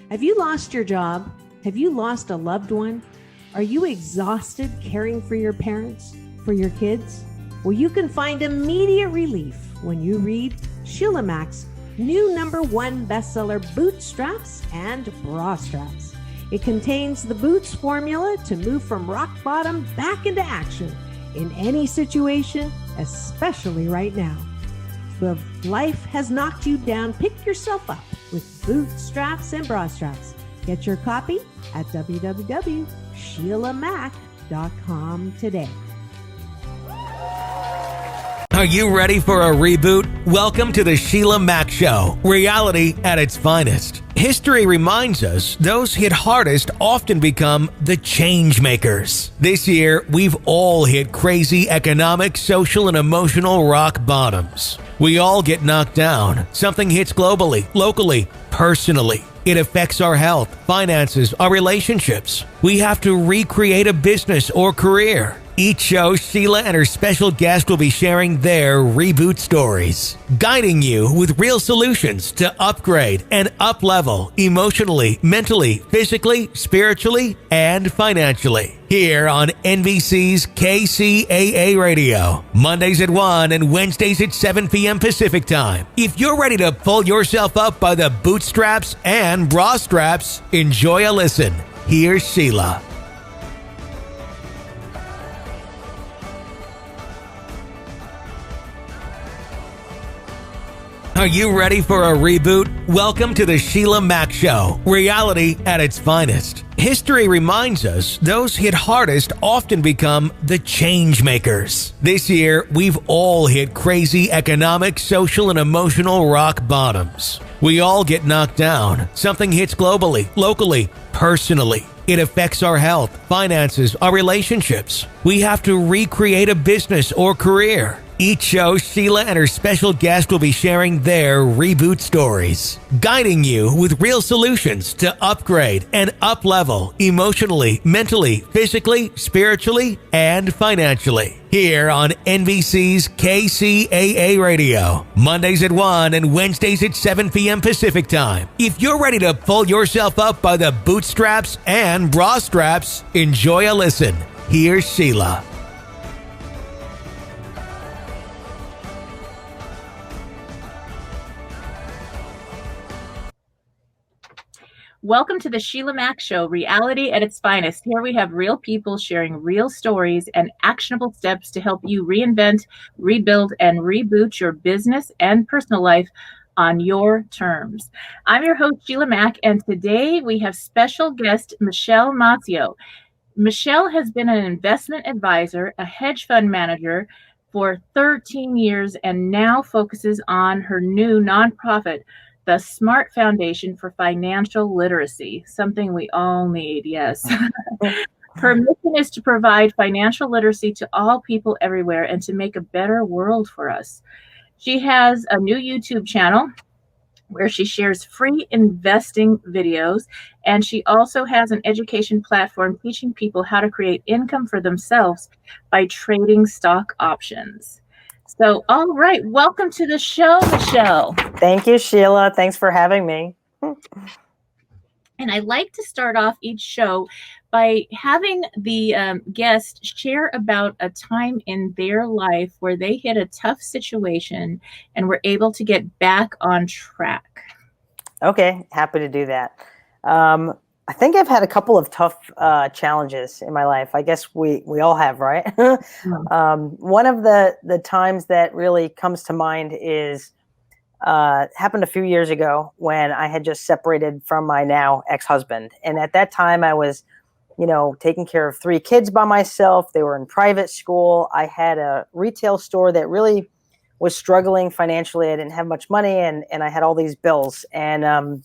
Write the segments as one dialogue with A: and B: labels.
A: Have you lost your job? Have you lost a loved one? Are you exhausted caring for your parents, for your kids? Well, you can find immediate relief when you read Sheila Mac's new #1 bestseller, Bootstraps and Bra Straps. It contains the Boots formula to move from rock bottom back into action in any situation, especially right now. If life has knocked you down, pick yourself up with Bootstraps and Bra Straps. Get your copy at www.SheilaMac.com today.
B: Are you ready for a reboot? Welcome to the Sheila Mac Show, reality at its finest. History reminds us those hit hardest often become the change makers. This year, we've all hit crazy economic, social, and emotional rock bottoms. We all get knocked down. Something hits globally, locally, personally. It affects our health, finances, our relationships. We have to recreate a business or career. Each show, Sheila and her special guest will be sharing their reboot stories, guiding you with real solutions to upgrade and up-level emotionally, mentally, physically, spiritually, and financially. Here on NBC's KCAA Radio, Mondays at 1 and Wednesdays at 7 p.m. Pacific Time. If you're ready to pull yourself up by the bootstraps and bra straps, enjoy a listen. Here's Sheila. Are you ready for a reboot? Welcome to the Sheila Mac Show, reality at its finest. History reminds us those hit hardest often become the change makers. This year, we've all hit crazy economic, social, and emotional rock bottoms. We all get knocked down. Something hits globally, locally, personally. It affects our health, finances, our relationships. We have to recreate a business or career. Each show, Sheila and her special guest will be sharing their reboot stories, guiding you with real solutions to upgrade and up-level emotionally, mentally, physically, spiritually, and financially. Here on NBC's KCAA Radio, Mondays at 1 and Wednesdays at 7 p.m. Pacific Time. If you're ready to pull yourself up by the bootstraps and bra straps, enjoy a listen. Here's Sheila.
C: Welcome to the Sheila Mac Show, reality at its finest. Here we have real people sharing real stories and actionable steps to help you reinvent, rebuild, and reboot your business and personal life on your terms. I'm your host, Sheila Mac, and today we have special guest, Maccio. Michelle has been an investment advisor, a hedge fund manager for 13 years, and now focuses on her new nonprofit, the Smart Foundation for Financial Literacy, something we all need, yes. Her mission is to provide financial literacy to all people everywhere and to make a better world for us. She has a new YouTube channel where she shares free investing videos, and she also has an education platform teaching people how to create income for themselves by trading stock options. So, all right, welcome to the show, Michelle.
D: Thank you, Sheila. Thanks for having me.
C: And I like to start off each show by having the guest share about a time in their life where they hit a tough situation and were able to get back on track. Okay,
D: happy to do that. I think I've had a couple of tough challenges in my life. I guess we all have, right? One of the times that really comes to mind is happened a few years ago when I had just separated from my now ex-husband. And at that time I was, taking care of 3 kids by myself. They were in private school. I had a retail store that really was struggling financially. I didn't have much money and I had all these bills. And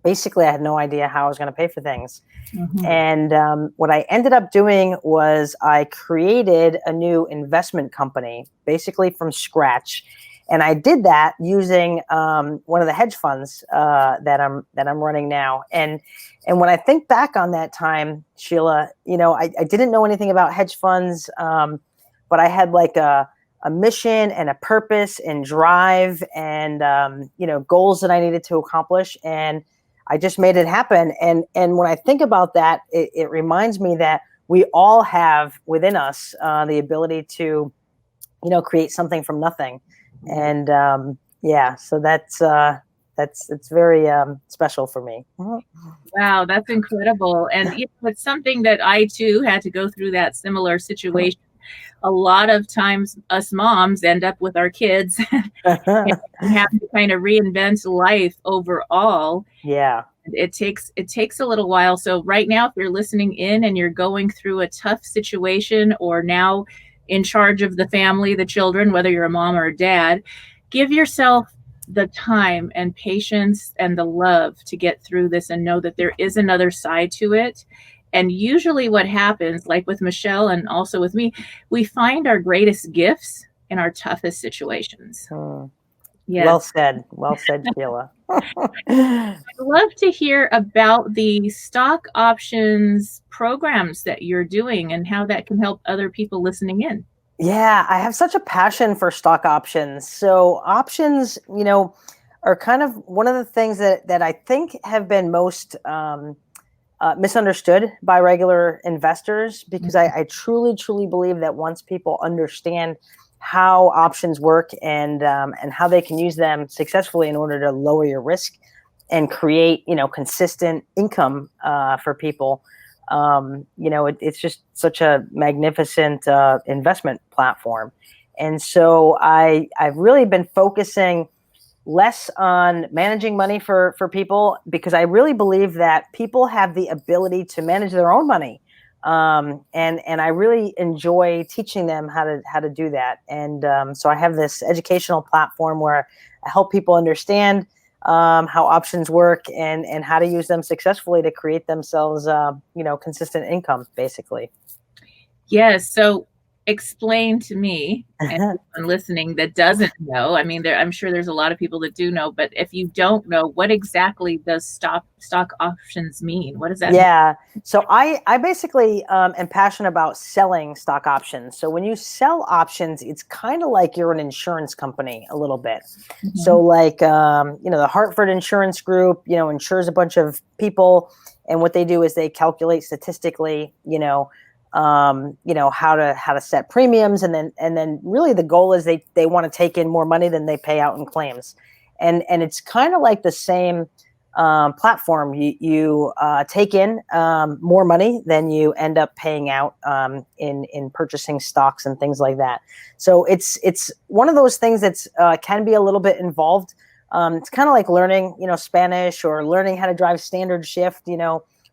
D: basically, I had no idea how I was going to pay for things. Mm-hmm. And what I ended up doing was I created a new investment company, basically from scratch. And I did that using one of the hedge funds that I'm running now. And when I think back on that time, Sheila, I didn't know anything about hedge funds, but I had like a mission and a purpose and drive and goals that I needed to accomplish. And I just made it happen. And when I think about that, it reminds me that we all have within us the ability to, create something from nothing. And so it's very special for me.
C: Wow, that's incredible. And it's something that I too had to go through that similar situation. A lot of times us moms end up with our kids and have to kind of reinvent life overall.
D: Yeah.
C: It takes a little while. So right now, if you're listening in and you're going through a tough situation, or now in charge of the family, the children, whether you're a mom or a dad, give yourself the time and patience and the love to get through this, and know that there is another side to it. And usually what happens, like with Michelle and also with me, we find our greatest gifts in our toughest situations.
D: Yes. Well said, Sheila.
C: I'd love to hear about the stock options programs that you're doing and how that can help other people listening in.
D: Yeah, I have such a passion for stock options. So options, are kind of one of the things that I think have been most misunderstood by regular investors, because I truly, truly believe that once people understand how options work and how they can use them successfully in order to lower your risk and create, consistent income for people, it's just such a magnificent investment platform. And so I've really been focusing less on managing money for people, because I really believe that people have the ability to manage their own money. And I really enjoy teaching them how to do that. And so I have this educational platform where I help people understand how options work and how to use them successfully to create themselves, consistent income, basically.
C: Yes. So explain to me and anyone listening that doesn't know. I mean, I'm sure there's a lot of people that do know, but if you don't know, what exactly does stock options mean? What does that mean?
D: So I basically am passionate about selling stock options. So when you sell options, it's kind of like you're an insurance company a little bit. Mm-hmm. So like, the Hartford Insurance Group, insures a bunch of people. And what they do is they calculate statistically, how to set premiums, and then really the goal is they want to take in more money than they pay out in claims, and it's kind of like the same platform. You take in more money than you end up paying out in purchasing stocks and things like that. So it's one of those things that's can be a little bit involved. It's kind of like learning Spanish, or learning how to drive standard shift.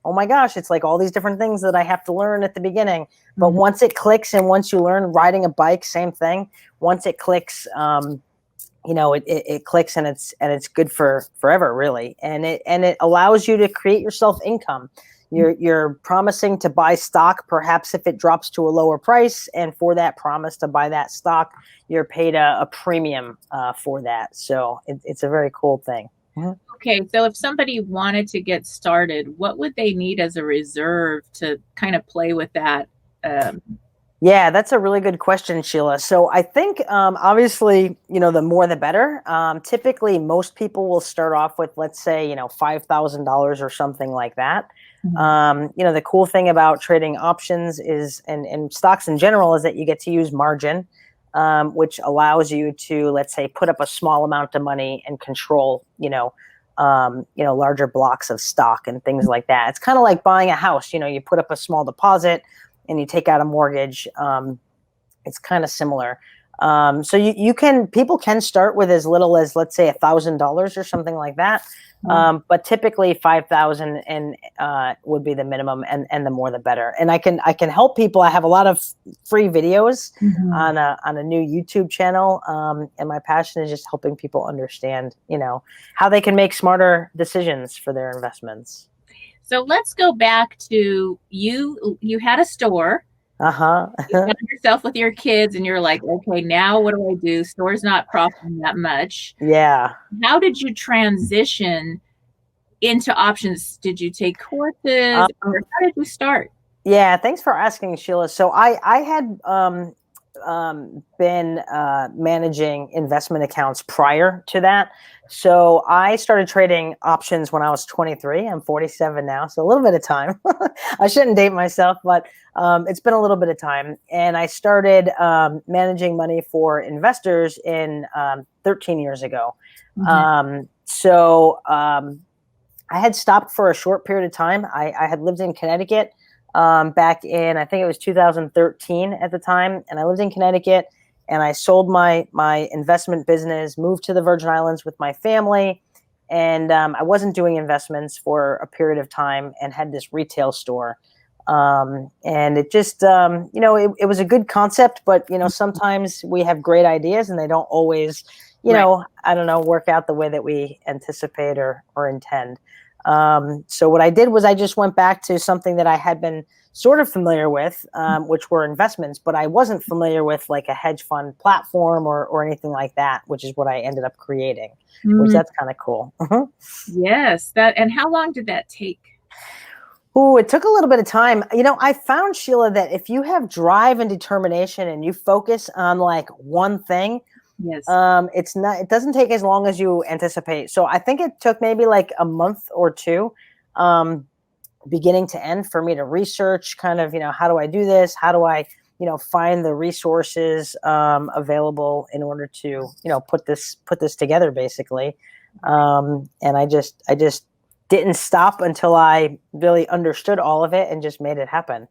D: Oh my gosh, it's like all these different things that I have to learn at the beginning. But mm-hmm. once it clicks, and once you learn riding a bike, same thing. Once it clicks, it clicks, and it's good for forever, really. And it allows you to create yourself income. You're promising to buy stock, perhaps if it drops to a lower price, and for that promise to buy that stock, you're paid a premium for that. So it's a very cool thing. Mm-hmm.
C: Okay, so if somebody wanted to get started, what would they need as a reserve to kind of play with that?
D: Yeah, that's a really good question, Sheila. So I think obviously, the more the better. Typically, most people will start off with, let's say, $5,000 or something like that. Mm-hmm. The cool thing about trading options is, and stocks in general, is that you get to use margin, which allows you to, let's say, put up a small amount of money and control, larger blocks of stock and things like that. It's kind of like buying a house. You put up a small deposit and you take out a mortgage. It's kind of similar. So people can start with as little as, let's say, $1,000 or something like that. But typically 5,000 and would be the minimum, and the more the better. And I can help people. I have a lot of free videos mm-hmm. on a new YouTube channel. And my passion is just helping people understand, how they can make smarter decisions for their investments.
C: So let's go back to you. You had a store.
D: Uh-huh.
C: You found yourself with your kids, and you're like, okay, now what do I do? Store's not profiting that much.
D: Yeah.
C: How did you transition into options? Did you take courses, or how did you start?
D: Yeah, thanks for asking, Sheila. So I had been managing investment accounts prior to that. So I started trading options when I was 23. I'm 47 now, so a little bit of time. I shouldn't date myself, but it's been a little bit of time. And I started managing money for investors in 13 years ago. I had stopped for a short period of time. I had lived in Connecticut back in, I think it was 2013 at the time. And I lived in Connecticut and I sold my investment business, moved to the Virgin Islands with my family. And I wasn't doing investments for a period of time and had this retail store. And it just, it was a good concept, but, sometimes we have great ideas and they don't always, work out the way that we anticipate or intend. So what I did was I just went back to something that I had been sort of familiar with, which were investments, but I wasn't familiar with like a hedge fund platform or anything like that, which is what I ended up creating, which that's kind of cool.
C: Yes. And how long did that take?
D: Oh, it took a little bit of time. I found, Sheila, that if you have drive and determination and you focus on like one thing,
C: yes,
D: it doesn't take as long as you anticipate. So I think it took maybe like a month or two, beginning to end, for me to research kind of, how do I do this? How do I, find the resources available in order to, put this together, basically. And I just didn't stop until I really understood all of it and just made it happen.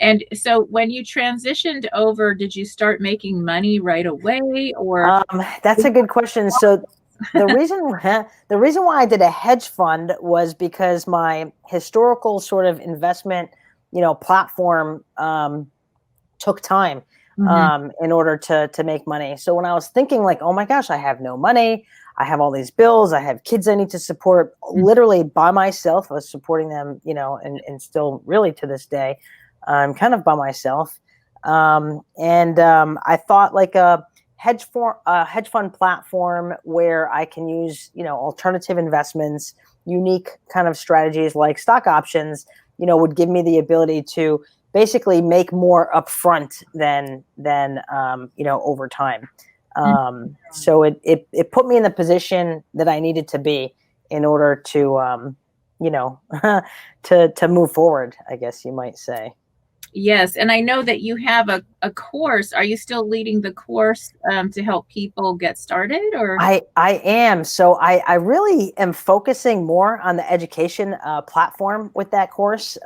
C: And so when you transitioned over, did you start making money right away, or?
D: That's a good question. So the reason why I did a hedge fund was because my historical sort of investment, platform took time in order to make money. So when I was thinking like, oh my gosh, I have no money, I have all these bills, I have kids I need to support, literally by myself. I was supporting them, and still really to this day, I'm kind of by myself. I thought like a hedge fund platform where I can use, alternative investments, unique kind of strategies like stock options, would give me the ability to basically make more upfront than over time. So it put me in the position that I needed to be in order to, to move forward, I guess you might say.
C: Yes. And I know that you have a course. Are you still leading the course to help people get started, or?
D: I am. So I really am focusing more on the education platform with that course.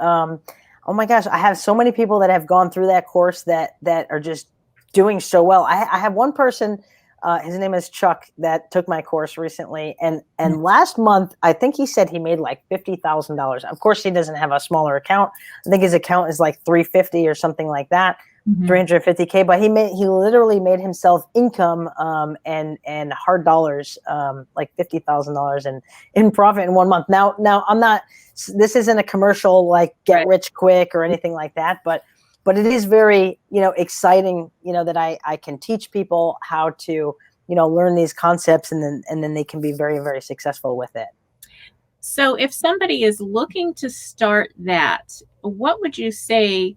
D: Oh my gosh, I have so many people that have gone through that course that are just doing so well. I have one person, his name is Chuck, that took my course recently. And last month, I think he said he made like $50,000. Of course, he doesn't have a smaller account. I think his account is like 350 or something like that, 350K. But he literally made himself income and hard dollars, like $50,000 in profit in 1 month. Now I'm not. This isn't a commercial like get rich quick or anything like that, but it is very, exciting, that I can teach people how to, learn these concepts and then they can be very, very successful with it.
C: So if somebody is looking to start that, what would you say?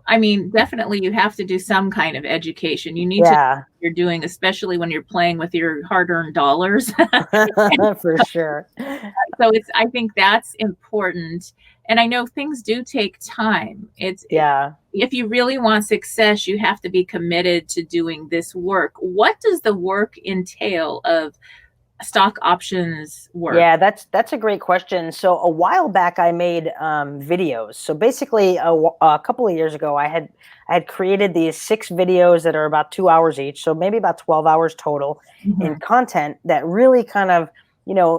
C: I mean, definitely you have to do some kind of education. You need to know what you're doing, especially when you're playing with your hard-earned dollars.
D: For sure.
C: So I think that's important. And I know things do take time. If you really want success, you have to be committed to doing this work. What does the work entail of stock options work?
D: Yeah, that's a great question. So a while back, I made videos. So basically, a couple of years ago, I had created these 6 videos that are about 2 hours each, so maybe about 12 hours total in content that really kind of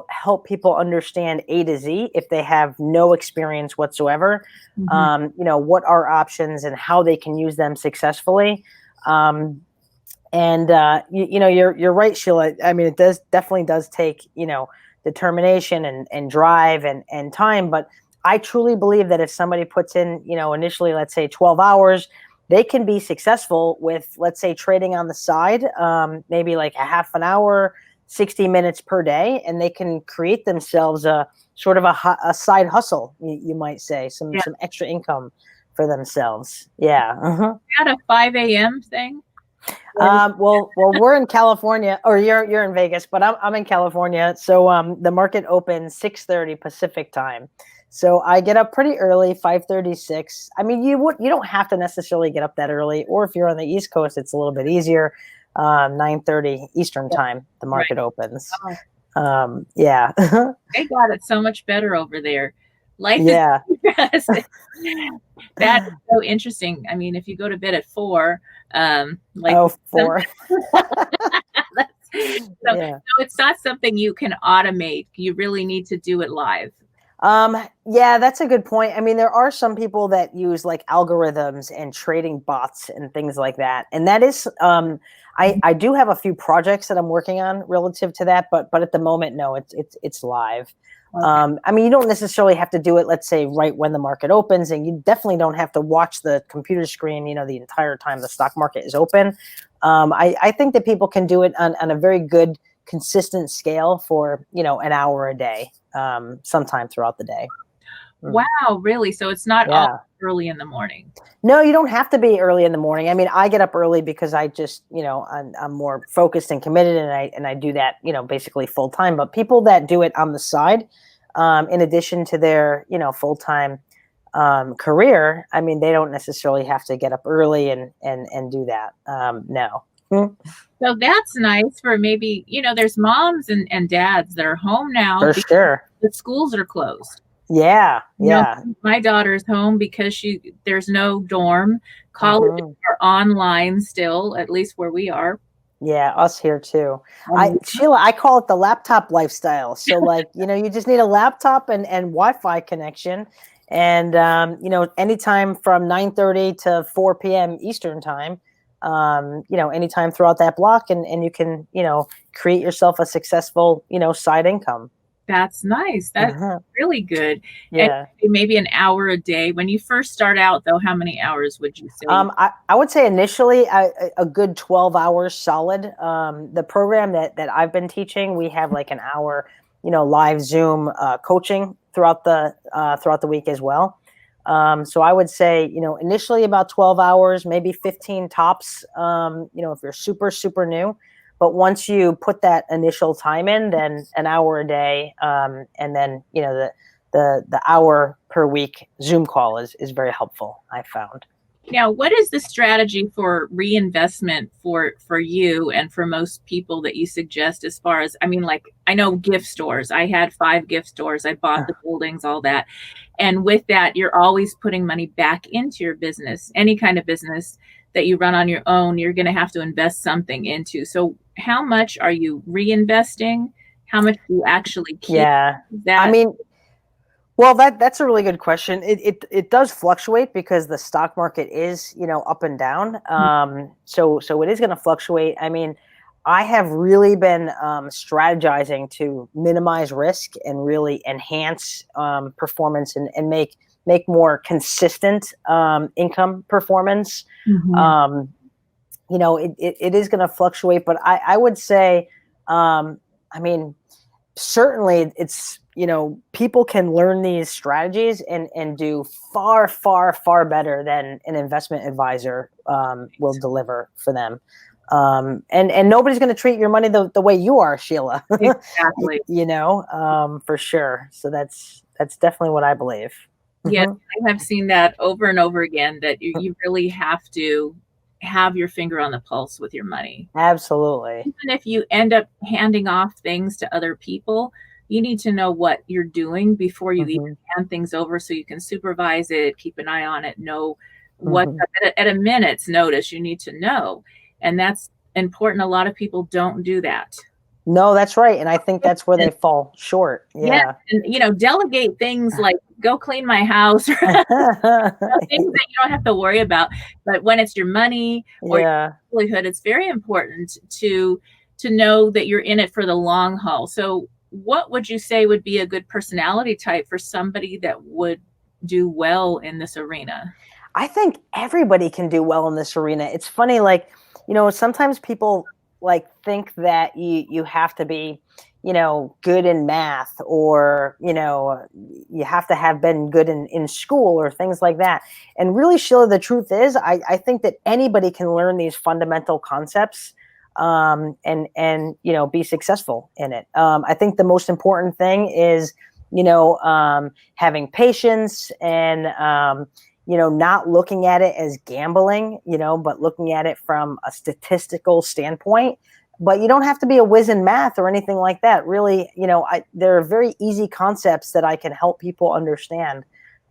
D: help people understand A to Z if they have no experience whatsoever. What are options and how they can use them successfully. You're right, Sheila. I mean, it definitely does take, determination and drive and time. But I truly believe that if somebody puts in, initially, let's say 12 hours, they can be successful with, let's say, trading on the side, maybe like a half an hour, 60 minutes per day, and they can create themselves a sort of a side hustle, you might say, some extra income for themselves. Yeah.
C: Is that a 5 a.m. thing?
D: Well, we're in California, or you're in Vegas, but I'm in California. So the market opens 6:30 Pacific time. So I get up pretty early, 5:36. I mean, you don't have to necessarily get up that early, or if you're on the East Coast, it's a little bit easier. 9:30 Eastern time, the market opens. Yeah.
C: They got it so much better over there. Life
D: Yeah.
C: is that is so interesting. I mean, if you go to bed at 4, like
D: 4.
C: so it's not something you can automate. You really need to do it live.
D: Yeah, that's a good point. I mean, there are some people that use like algorithms and trading bots and things like that. And that is, I do have a few projects that I'm working on relative to that, but at the moment, no, it's live. Okay. I mean, you don't necessarily have to do it, let's say, right when the market opens, and you definitely don't have to watch the computer screen, the entire time the stock market is open. I think that people can do it on a very good, consistent scale for, an hour a day, sometime throughout the day.
C: Wow, really? So it's not all early in the morning?
D: No, you don't have to be early in the morning. I mean, I get up early because I just, I'm more focused and committed, and I do that, basically full time. But people that do it on the side, in addition to their, full-time career, I mean, they don't necessarily have to get up early and do that. No.
C: So that's nice for maybe, there's moms and dads that are home now.
D: For sure.
C: The schools are closed.
D: Yeah.
C: My daughter's home because there's no dorm. Colleges are online still, at least where we are.
D: Yeah, us here too. Sheila, I call it the laptop lifestyle. So like, you just need a laptop and Wi-Fi connection. And, anytime from 9:30 to 4 p.m. Eastern time, anytime throughout that block, and you can, create yourself a successful, side income.
C: That's nice. That's really good.
D: Yeah.
C: And maybe an hour a day. When you first start out, though, how many hours would you say?
D: I would say initially a good 12 hours solid. The program that I've been teaching, we have like an hour, live Zoom coaching throughout the week as well. So I would say, initially about 12 hours, maybe 15 tops, if you're super, super new. But once you put that initial time in, then an hour a day, and then, the hour per week Zoom call is very helpful, I found.
C: Now, what is the strategy for reinvestment for you and for most people that you suggest as far as, I mean, like, I know gift stores. I had 5 gift stores. I bought the buildings, all that. And with that, you're always putting money back into your business. Any kind of business that you run on your own, you're going to have to invest something into. So how much are you reinvesting? How much do you actually keep?
D: Yeah. I mean, well, that's a really good question. It does fluctuate because the stock market is, up and down. So it is going to fluctuate. I mean, I have really been strategizing to minimize risk and really enhance performance and make more consistent income performance. It is going to fluctuate, but I would say, I mean, certainly it's, people can learn these strategies and do far, far, far better than an investment advisor will deliver for them. And nobody's going to treat your money the way you are, Sheila.
C: Exactly.
D: For sure. So that's definitely what I believe.
C: Yes, I have seen that over and over again, that you really have to have your finger on the pulse with your money.
D: Absolutely.
C: Even if you end up handing off things to other people, you need to know what you're doing before you even hand things over, so you can supervise it, keep an eye on it, know what at a minute's notice you need to know. And that's important. A lot of people don't do that. No,
D: that's right. And I think that's where they fall short. Yeah.
C: And, delegate things like go clean my house, or things that you don't have to worry about. But when it's your money or your livelihood, it's very important to know that you're in it for the long haul. So what would you say would be a good personality type for somebody that would do well in this arena?
D: I think everybody can do well in this arena. It's funny, like, sometimes people like think that you have to be, good in math, or, you have to have been good in school or things like that. And really, Sheila, the truth is, I think that anybody can learn these fundamental concepts and be successful in it. I think the most important thing is, having patience and, not looking at it as gambling, but looking at it from a statistical standpoint. But you don't have to be a whiz in math or anything like that. Really, there are very easy concepts that I can help people understand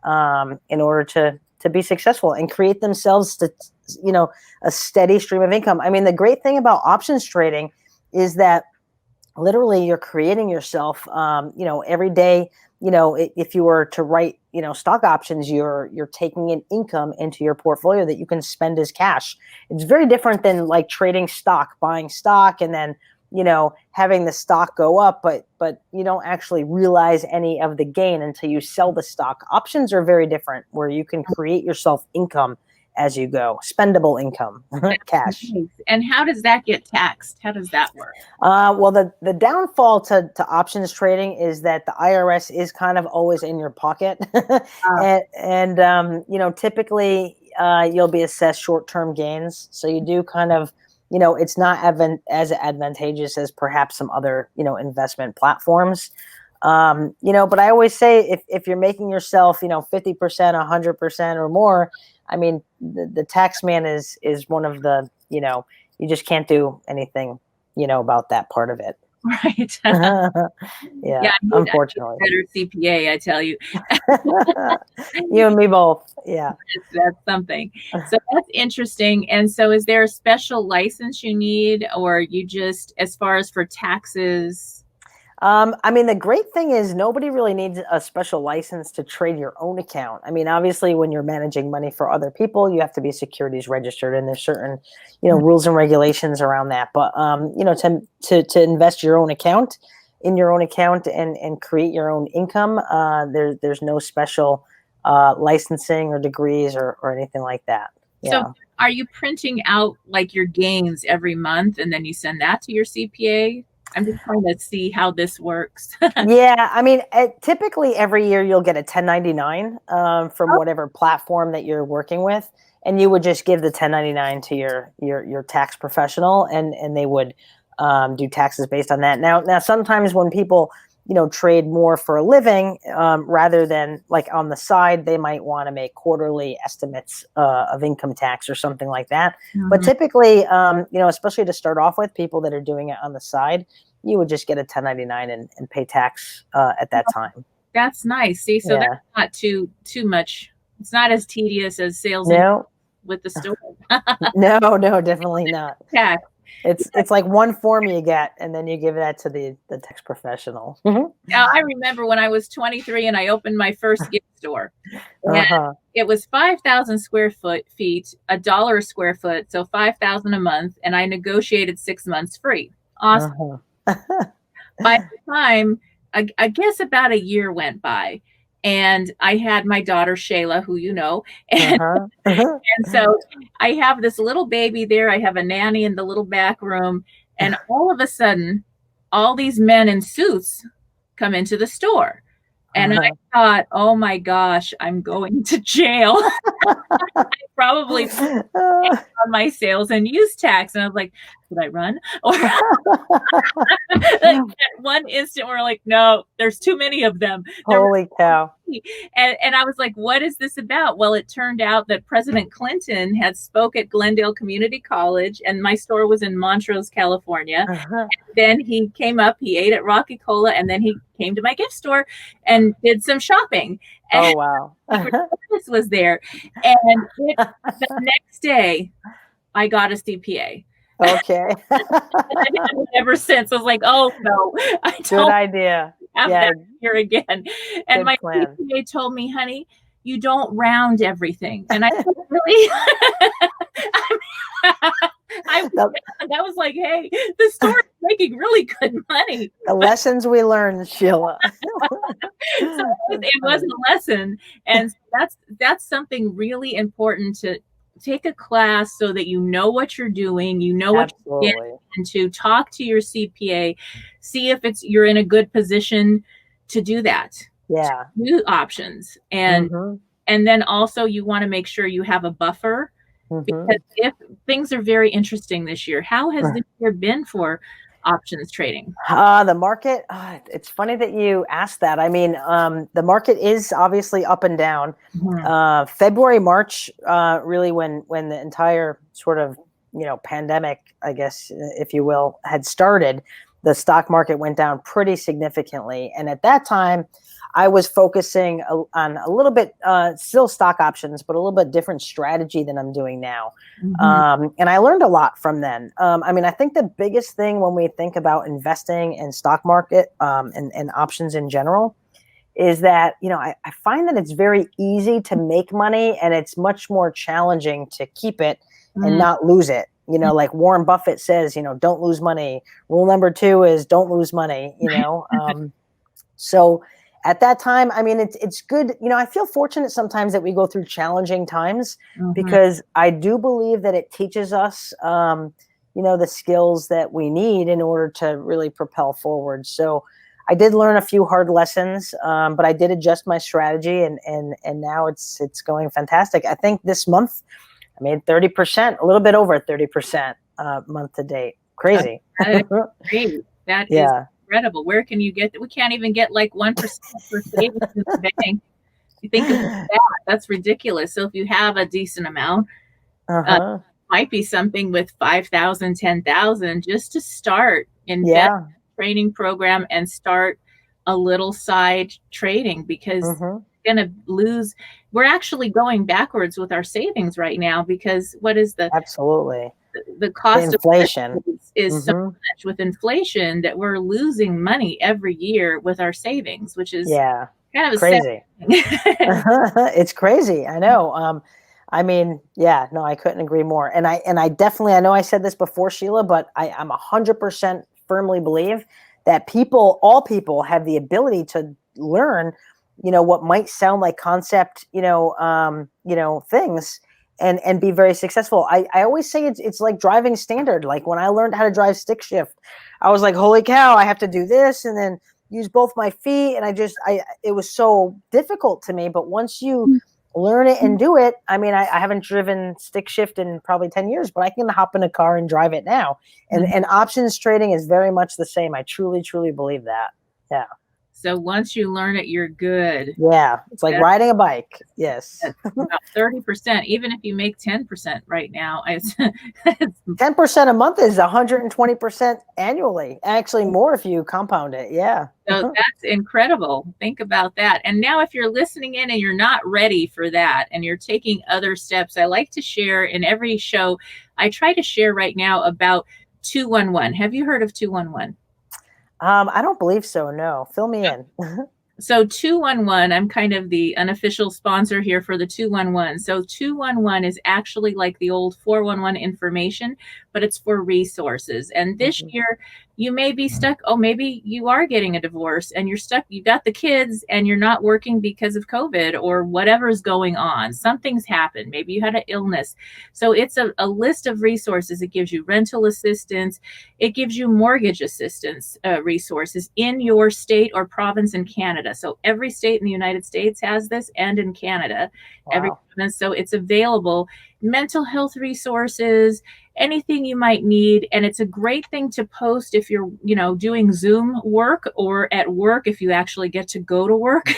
D: in order to be successful and create themselves a steady stream of income. I mean, the great thing about options trading is that literally you're creating yourself, every day. If you were to write, stock options, you're taking an income into your portfolio that you can spend as cash. It's very different than like trading stock, buying stock, and then, having the stock go up, but you don't actually realize any of the gain until you sell the stock. Options are very different, where you can create yourself income as you go, spendable income, cash.
C: And how does that get taxed? How does that work?
D: Well, the downfall to options trading is that the IRS is kind of always in your pocket. and typically you'll be assessed short-term gains. So you do kind of, it's not as advantageous as perhaps some other, investment platforms. But I always say if you're making yourself, 50%, 100% or more, I mean, the tax man is one of the, you just can't do anything, about that part of it.
C: Right.
D: Yeah, unfortunately.
C: Better CPA, I tell you.
D: You and me both. Yeah.
C: That's something. So that's interesting. And so is there a special license you need, or you just, as far as for taxes?
D: I mean, the great thing is nobody really needs a special license to trade your own account. I mean, obviously, when you're managing money for other people, you have to be securities registered, and there's certain, rules and regulations around that. But, to invest your own account in your own account and create your own income, there's no special licensing or degrees or anything like that. Yeah.
C: So are you printing out like your gains every month and then you send that to your CPA? I'm just trying to see how this works.
D: Yeah, I mean, typically every year you'll get a 1099 from whatever platform that you're working with, and you would just give the 1099 to your tax professional, and they would do taxes based on that. Now sometimes when people trade more for a living rather than like on the side, they might want to make quarterly estimates of income tax or something like that. Mm-hmm. But typically, especially to start off with, people that are doing it on the side, you would just get a 1099 and pay tax at that time.
C: That's nice. See, so that's not too much. It's not as tedious as sales with the store.
D: No, definitely not.
C: Tax.
D: It's like one form you get, and then you give that to the tax professional.
C: Now, I remember when I was 23 and I opened my first gift store. And it was 5,000 square feet, $1 a square foot, so 5,000 a month, and I negotiated 6 months free. Awesome. By the time, I guess about a year went by, and I had my daughter Sheila, who and so I have this little baby there. I have a nanny in the little back room, and all of a sudden, all these men in suits come into the store. And I thought, oh my gosh, I'm going to jail. I probably on my sales and use tax. And I was like, should I run? Or like at one instant, we're like, no, there's too many of them.
D: Holy cow.
C: And I was like, what is this about? Well, it turned out that President Clinton had spoke at Glendale Community College, and my store was in Montrose, California. And then he came up, he ate at Rocky Cola, and then he came to my gift store and did some shopping. And
D: wow.
C: This was there. And the next day, I got a CPA.
D: Okay.
C: And ever since, I was like, oh, no.
D: Good idea.
C: That here again. And my CPA told me, honey, you don't round everything. And I said, really? I was like, hey, the store is making really good money.
D: The lessons we learned, Sheila.
C: So it was a lesson. And that's something really important take a class so that you know what you're doing, you know what you're
D: Absolutely.
C: getting into. Talk to your CPA, see if you're in a good position to do that.
D: Yeah.
C: New options. And then also you want to make sure you have a buffer, because if things are very interesting this year. How has this year been for options trading?
D: The market, it's funny that you asked that. I mean, the market is obviously up and down. February, March, really when the entire sort of, pandemic, I guess, if you will, had started, the stock market went down pretty significantly. And at that time, I was focusing on a little bit, still stock options, but a little bit different strategy than I'm doing now. And I learned a lot from then. I mean, I think the biggest thing when we think about investing in stock market and options in general is that, I find that it's very easy to make money, and it's much more challenging to keep it and not lose it. Like Warren Buffett says, don't lose money. Rule number 2 is don't lose money, So at that time, I mean, it's good. I feel fortunate sometimes that we go through challenging times, because I do believe that it teaches us, the skills that we need in order to really propel forward. So I did learn a few hard lessons, but I did adjust my strategy, and now it's going fantastic. I think this month I made 30%, a little bit over 30% month to date. Crazy.
C: That is great. That is incredible. Where can you get that? We can't even get like 1% for savings in the bank. You think about that, that's ridiculous. So if you have a decent amount, might be something with 5,000, 10,000 just to start in training program and start a little side trading, because going to lose. We're actually going backwards with our savings right now, because what is the cost of inflation is so much with inflation that we're losing money every year with our savings, which is kind of
D: crazy. It's crazy. I know. I mean, no, I couldn't agree more. And I definitely, I know I said this before, Sheila, but I'm 100% firmly believe that all people have the ability to learn, what might sound like concept, things, and be very successful. I always say it's like driving standard. Like when I learned how to drive stick shift, I was like, holy cow, I have to do this and then use both my feet. And it was so difficult to me. But once you learn it and do it, I mean, I haven't driven stick shift in probably 10 years, but I can hop in a car and drive it now. And options trading is very much the same. I truly, truly believe that. Yeah.
C: So once you learn it, you're good.
D: Yeah. It's like riding a bike. Yes.
C: About 30%, even if you make 10% right now.
D: 10% a month is 120% annually. Actually more if you compound it. Yeah.
C: So that's incredible. Think about that. And now if you're listening in and you're not ready for that and you're taking other steps, I like to share in every show. I try to share right now about 211. Have you heard of 211?
D: I don't believe so. No. Fill me in.
C: So 211, I'm kind of the unofficial sponsor here for the 211. So 211 is actually like the old 411 information, but it's for resources. And this year you may be stuck. Oh, maybe you are getting a divorce and you're stuck. You got the kids and you're not working because of COVID or whatever's going on. Something's happened. Maybe you had an illness. So it's a list of resources. It gives you rental assistance. It gives you mortgage assistance resources in your state or province in Canada. So every state in the United States has this, and in Canada, every province. So it's available. Mental health resources, anything you might need. And it's a great thing to post if you're, doing Zoom work, or at work if you actually get to go to work.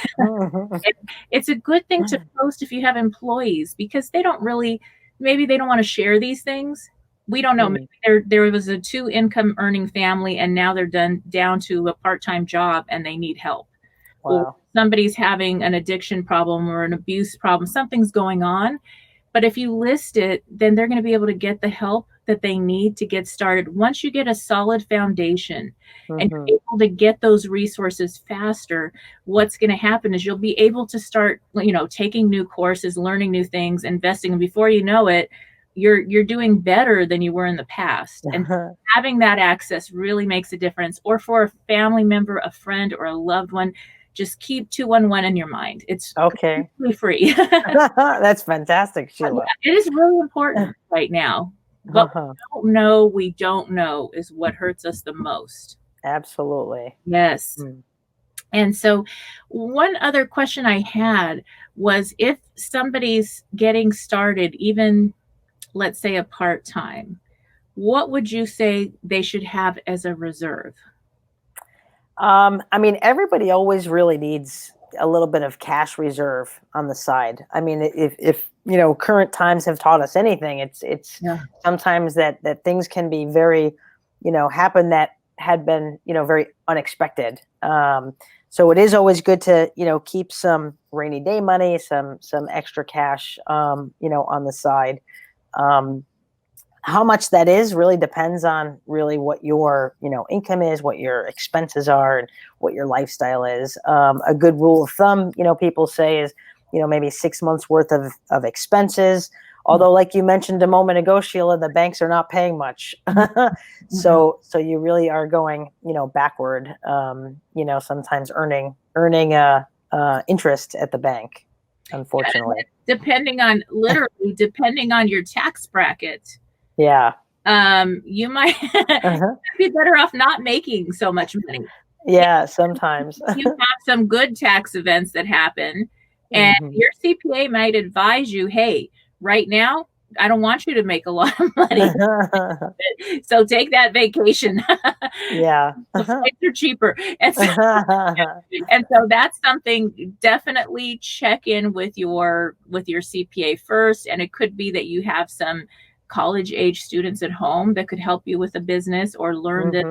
C: It's a good thing to post if you have employees, because maybe they don't want to share these things. We don't know. Maybe there was a 2-income earning family and now they're down to a part-time job and they need help.
D: Wow.
C: Or somebody's having an addiction problem or an abuse problem. Something's going on. But if you list it, then they're going to be able to get the help that they need to get started. Once you get a solid foundation and you're able to get those resources faster, what's going to happen is you'll be able to start, taking new courses, learning new things, investing. And before you know it, you're doing better than you were in the past. And having that access really makes a difference. Or for a family member, a friend, or a loved one, just keep 211 in your mind. It's
D: Okay.
C: completely free.
D: That's fantastic, Sheila.
C: It is really important right now. But we don't know is what hurts us the most.
D: Absolutely.
C: Yes. And so one other question I had was, if somebody's getting started, even let's say a part-time, what would you say they should have as a reserve?
D: I mean, everybody always really needs a little bit of cash reserve on the side. I mean, if you know, current times have taught us anything, it's sometimes that things can be very, you know, happen that had been, you know, very unexpected. So it is always good to, you know, keep some rainy day money, some extra cash, you know, on the side. How much that is really depends on really what your, you know, income is, what your expenses are, and what your lifestyle is. A good rule of thumb, you know, people say is, you know, maybe 6 months worth of expenses. Although, like you mentioned a moment ago, Sheila, the banks are not paying much. So you really are going, you know, backward, you know, sometimes earning interest at the bank, unfortunately.
C: Depending on your tax bracket.
D: Yeah.
C: You might be better off not making so much money.
D: Yeah, sometimes.
C: You have some good tax events that happen, and your CPA might advise you, hey, right now, I don't want you to make a lot of money. So take that vacation.
D: Yeah.
C: The flights are cheaper. And so that's something, definitely check in with your CPA first. And it could be that you have some college age students at home that could help you with a business or learn this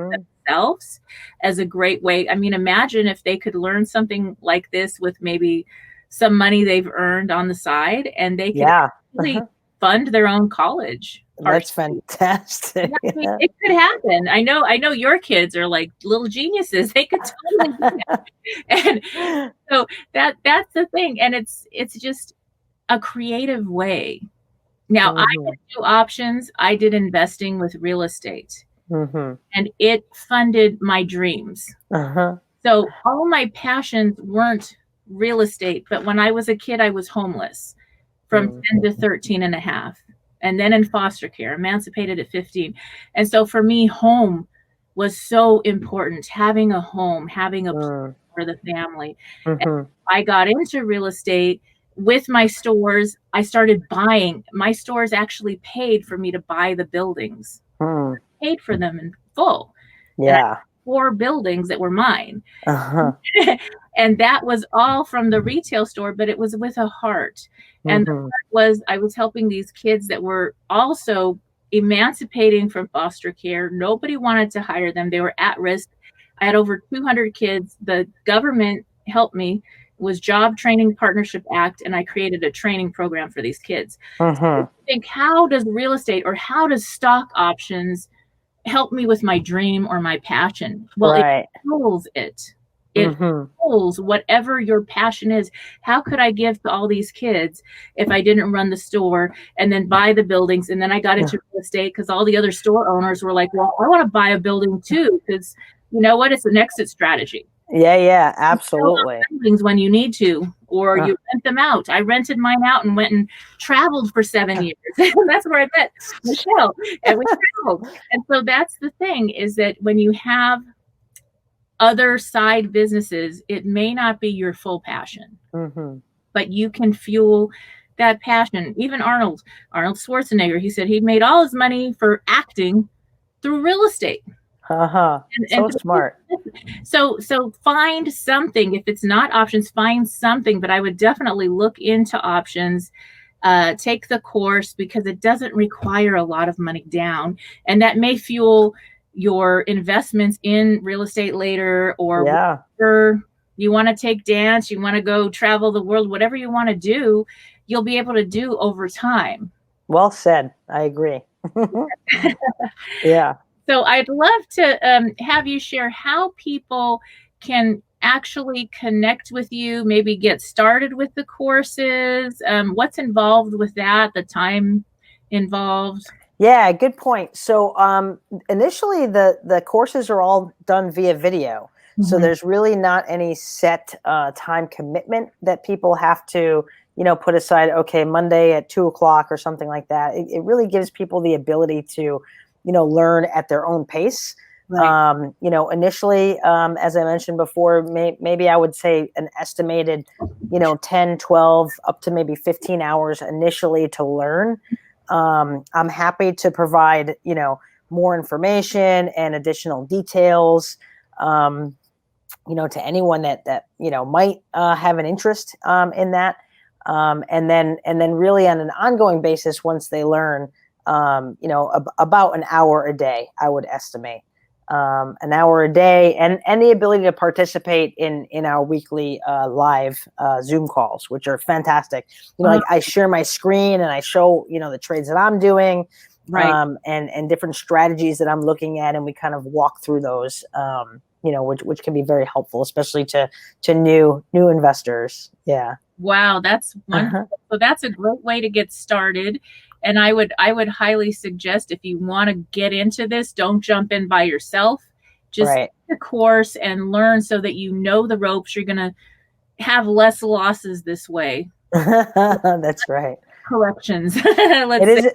C: themselves as a great way. I mean, imagine if they could learn something like this with maybe some money they've earned on the side, and they could really fund their own college.
D: That's fantastic.
C: I mean, it could happen. I know your kids are like little geniuses. They could totally do that. And so that's the thing. And it's just a creative way. Now, I did do options. I did investing with real estate, and it funded my dreams. So all my passions weren't real estate, but when I was a kid, I was homeless from 10 to 13 and a half, and then in foster care, emancipated at 15. And so for me, home was so important, having a home, having a place for the family. And I got into real estate with my stores. I started buying. My stores actually paid for me to buy the buildings. Paid for them in full.
D: Yeah.
C: 4 buildings that were mine. And that was all from the retail store, but it was with a heart. And the heart was, I was helping these kids that were also emancipating from foster care. Nobody wanted to hire them. They were at risk. I had over 200 kids. The government helped me. It was Job Training Partnership Act, and I created a training program for these kids. So I think, how does real estate or how does stock options help me with my dream or my passion? Well, it fuels it. It fuels whatever your passion is. How could I give to all these kids if I didn't run the store and then buy the buildings? And then I got into real estate because all the other store owners were like, well, I want to buy a building too, because you know what? It's an exit strategy.
D: Yeah, absolutely.
C: Buildings when you need to, or you rent them out. I rented mine out and went and traveled for 7 years. That's where I met Michelle, and we traveled. And so that's the thing, is that when you have other side businesses, it may not be your full passion, but you can fuel that passion. Even Arnold Schwarzenegger, he said he made all his money for acting through real estate.
D: So smart.
C: So find something. If it's not options, find something. But I would definitely look into options. Take the course, because it doesn't require a lot of money down, and that may fuel your investments in real estate later, or whatever you want to take dance, you want to go travel the world, whatever you want to do, you'll be able to do over time.
D: Well said. I agree. Yeah.
C: So I'd love to have you share how people can actually connect with you, maybe get started with the courses, what's involved with that, the time involved.
D: Yeah, good point. So initially the courses are all done via video. So there's really not any set time commitment that people have to, put aside, okay, Monday at 2:00 or something like that. It really gives people the ability to, learn at their own pace.
C: Right.
D: Initially, as I mentioned before, maybe I would say an estimated, 10, 12, up to maybe 15 hours initially to learn. I'm happy to provide, more information and additional details, to anyone that might have an interest in that. And then really on an ongoing basis, once they learn, about an hour a day, I would estimate. An hour a day, and the ability to participate in our weekly live Zoom calls, which are fantastic. I share my screen and I show the trades that I'm doing,
C: Right.
D: and different strategies that I'm looking at, and we kind of walk through those, which can be very helpful, especially to new investors. Yeah.
C: Wow, that's wonderful. So that's a great way to get started. And I would highly suggest, if you want to get into this, don't jump in by yourself. Just
D: Right.
C: take the course and learn so that you know the ropes. You're going to have less losses this way.
D: That's right.
C: Corrections.
D: It is.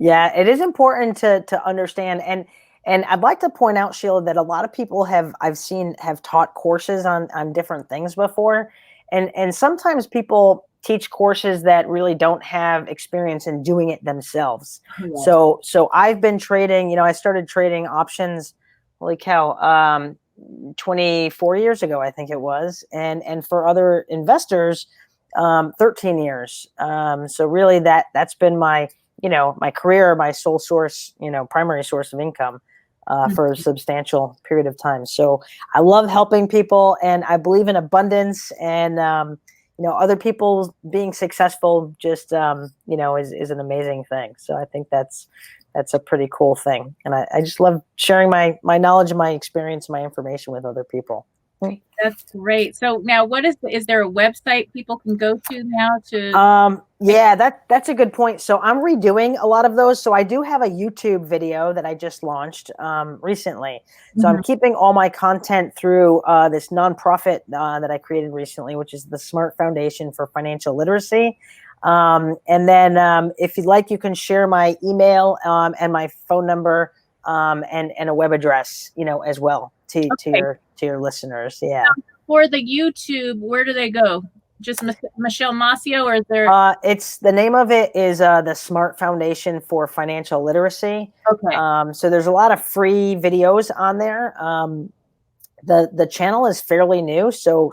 D: Yeah, it is important to understand. And I'd like to point out, Sheila, that a lot of people I've seen have taught courses on different things before. And sometimes people teach courses that really don't have experience in doing it themselves.
C: Yeah.
D: So I've been trading, I started trading options, holy cow, 24 years ago, I think it was. And for other investors, 13 years. So really that's been my career, my sole source, primary source of income for a substantial period of time. So I love helping people, and I believe in abundance, and other people being successful just is an amazing thing. So I think that's a pretty cool thing, and I just love sharing my knowledge and my experience and my information with other people.
C: That's great. So now, is there a website people can go to now to?
D: Yeah, that's a good point. So I'm redoing a lot of those. So I do have a YouTube video that I just launched recently. So I'm keeping all my content through this nonprofit that I created recently, which is the Smart Foundation for Financial Literacy. And then if you'd like, you can share my email and my phone number and a web address, as well to your listeners. Yeah.
C: For the YouTube, where do they go? Just Michelle Maccio, or is there?
D: It's the name of it is the Smart Foundation for Financial Literacy.
C: Okay.
D: So there's a lot of free videos on there. The channel is fairly new, so